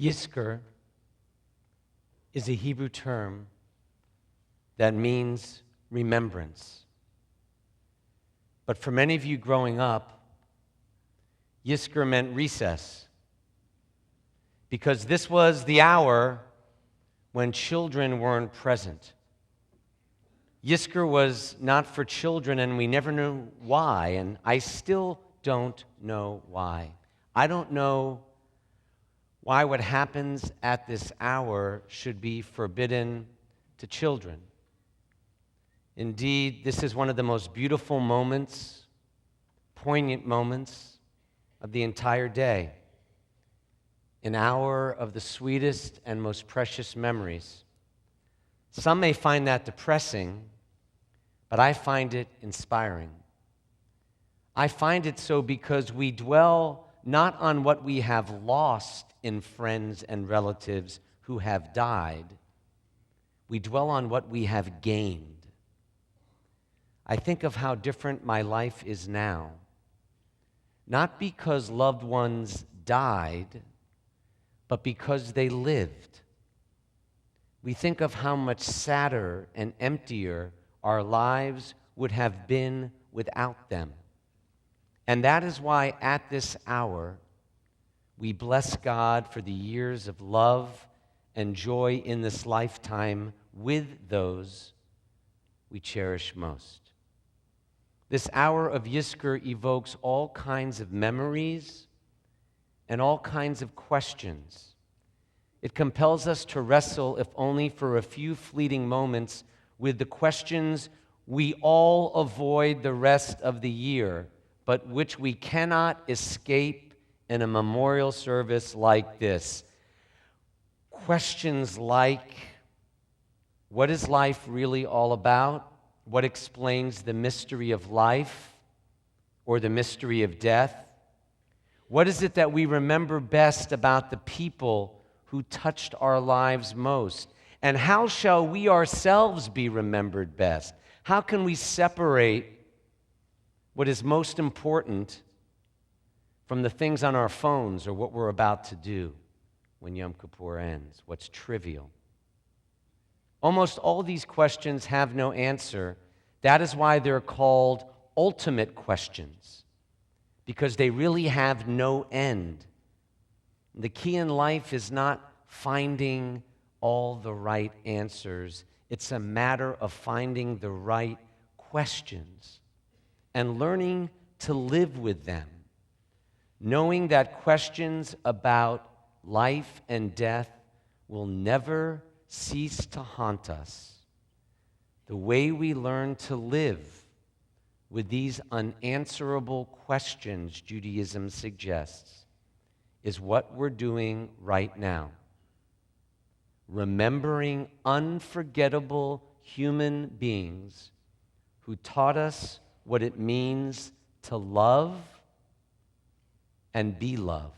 Yizkor is a Hebrew term that means remembrance. But for many of you growing up, Yizkor meant recess, because this was the hour when children weren't present. Yizkor was not for children, and we never knew why, and I still don't know why. I don't know why what happens at this hour should be forbidden to children. Indeed, this is one of the most beautiful moments, poignant moments of the entire day, an hour of the sweetest and most precious memories. Some may find that depressing, but I find it inspiring. I find it so because we dwell not on what we have lost in friends and relatives who have died. We dwell on what we have gained. I think of how different my life is now, not because loved ones died, but because they lived. We think of how much sadder and emptier our lives would have been without them. And that is why at this hour, we bless God for the years of love and joy in this lifetime with those we cherish most. This hour of Yizkor evokes all kinds of memories and all kinds of questions. It compels us to wrestle, if only for a few fleeting moments, with the questions we all avoid the rest of the year, but which we cannot escape in a memorial service like this. Questions like, what is life really all about? What explains the mystery of life or the mystery of death? What is it that we remember best about the people who touched our lives most? And how shall we ourselves be remembered best? How can we separate what is most important from the things on our phones or what we're about to do when Yom Kippur ends? What's trivial? Almost all these questions have no answer. That is why they're called ultimate questions, because they really have no end. The key in life is not finding all the right answers. It's a matter of finding the right questions and learning to live with them, knowing that questions about life and death will never cease to haunt us. The way we learn to live with these unanswerable questions, Judaism suggests, is what we're doing right now. Remembering unforgettable human beings who taught us what it means to love and be loved.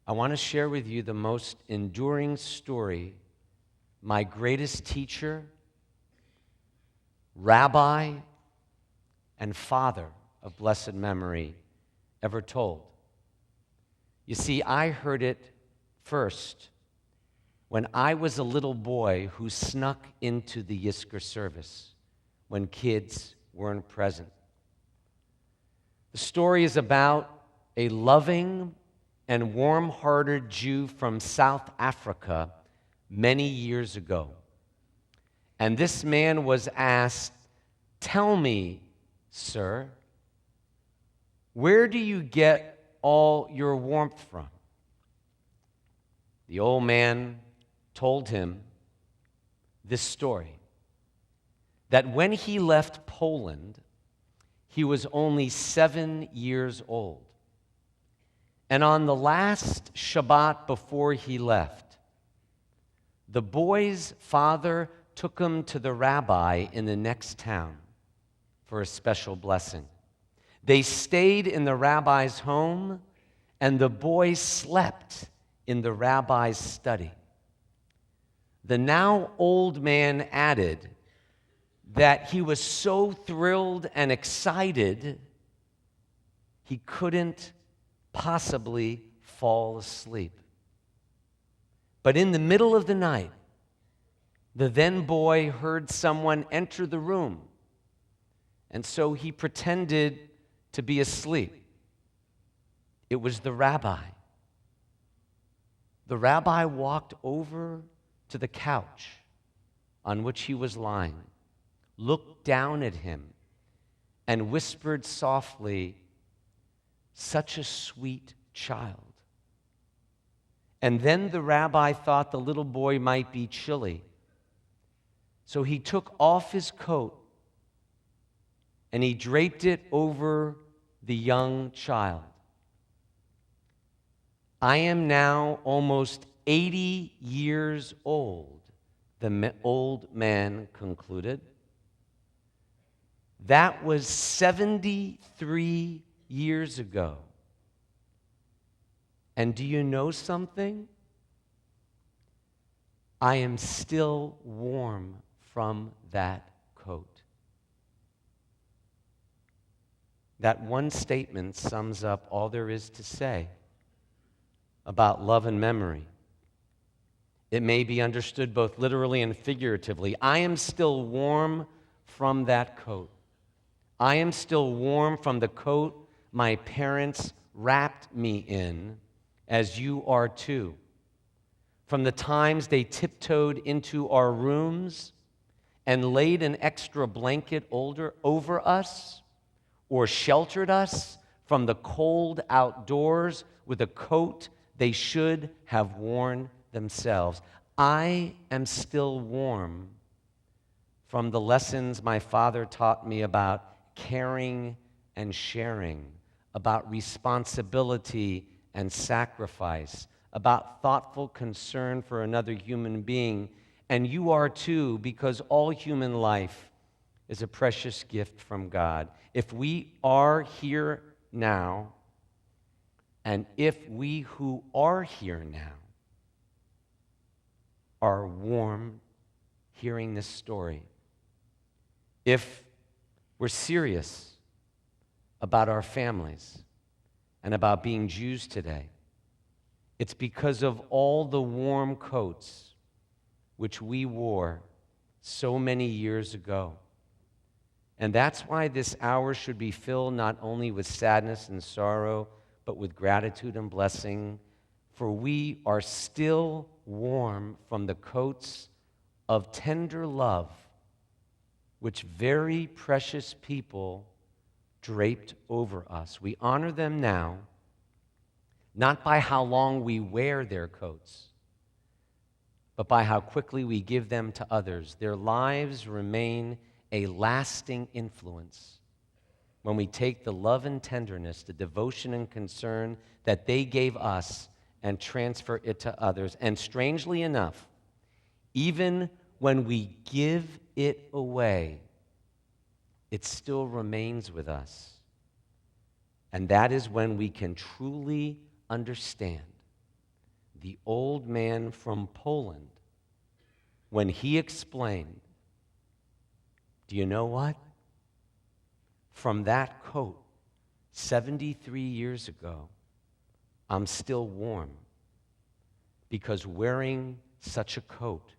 I want to share with you the most enduring story my greatest teacher, Rabbi, and father of blessed memory ever told. You see, I heard it first when I was a little boy who snuck into the Yizkor service when kids weren't present. The story is about a loving and warm-hearted Jew from South Africa many years ago. And this man was asked, "Tell me, sir, where do you get all your warmth from?" The old man told him this story, that when he left Poland, he was only 7 years old. And on the last Shabbat before he left, the boy's father took him to the rabbi in the next town for a special blessing. They stayed in the rabbi's home, and the boy slept in the rabbi's study. The now old man added that he was so thrilled and excited he couldn't possibly fall asleep. But in the middle of the night, the then boy heard someone enter the room, and so he pretended to be asleep. It was the rabbi. The rabbi walked over to the couch on which he was lying, looked down at him, and whispered softly, "Such a sweet child." And then the rabbi thought the little boy might be chilly. So he took off his coat and he draped it over the young child. "I am now almost 80 years old," the old man concluded. "That was 73 years ago. And do you know something? I am still warm from that coat." That one statement sums up all there is to say about love and memory. It may be understood both literally and figuratively. I am still warm from that coat. I am still warm from the coat my parents wrapped me in, as you are too. From the times they tiptoed into our rooms and laid an extra blanket over us, or sheltered us from the cold outdoors with a coat they should have worn themselves. I am still warm from the lessons my father taught me about caring and sharing, about responsibility and sacrifice, about thoughtful concern for another human being. And you are too, because all human life is a precious gift from God. If we are here now, and if we who are here now are warm hearing this story, if we're serious about our families and about being Jews today, it's because of all the warm coats which we wore so many years ago. And that's why this hour should be filled not only with sadness and sorrow, but with gratitude and blessing, for we are still warm from the coats of tender love which very precious people draped over us. We honor them now, not by how long we wear their coats, but by how quickly we give them to others. Their lives remain a lasting influence when we take the love and tenderness, the devotion and concern that they gave us and transfer it to others. And strangely enough, even when we give it away, it still remains with us. And that is when we can truly understand the old man from Poland when he explained, do you know what? From that coat 73 years ago, I'm still warm, because wearing such a coat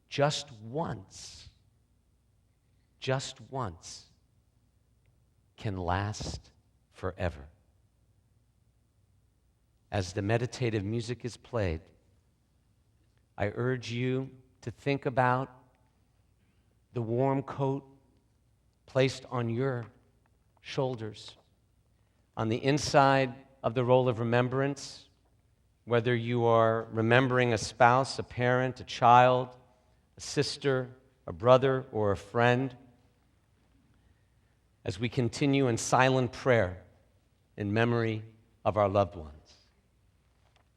just once can last forever. As the meditative music is played, I urge you to think about the warm coat placed on your shoulders. On the inside of the roll of remembrance, whether you are remembering a spouse, a parent, a child, a sister, a brother, or a friend, as we continue in silent prayer in memory of our loved ones.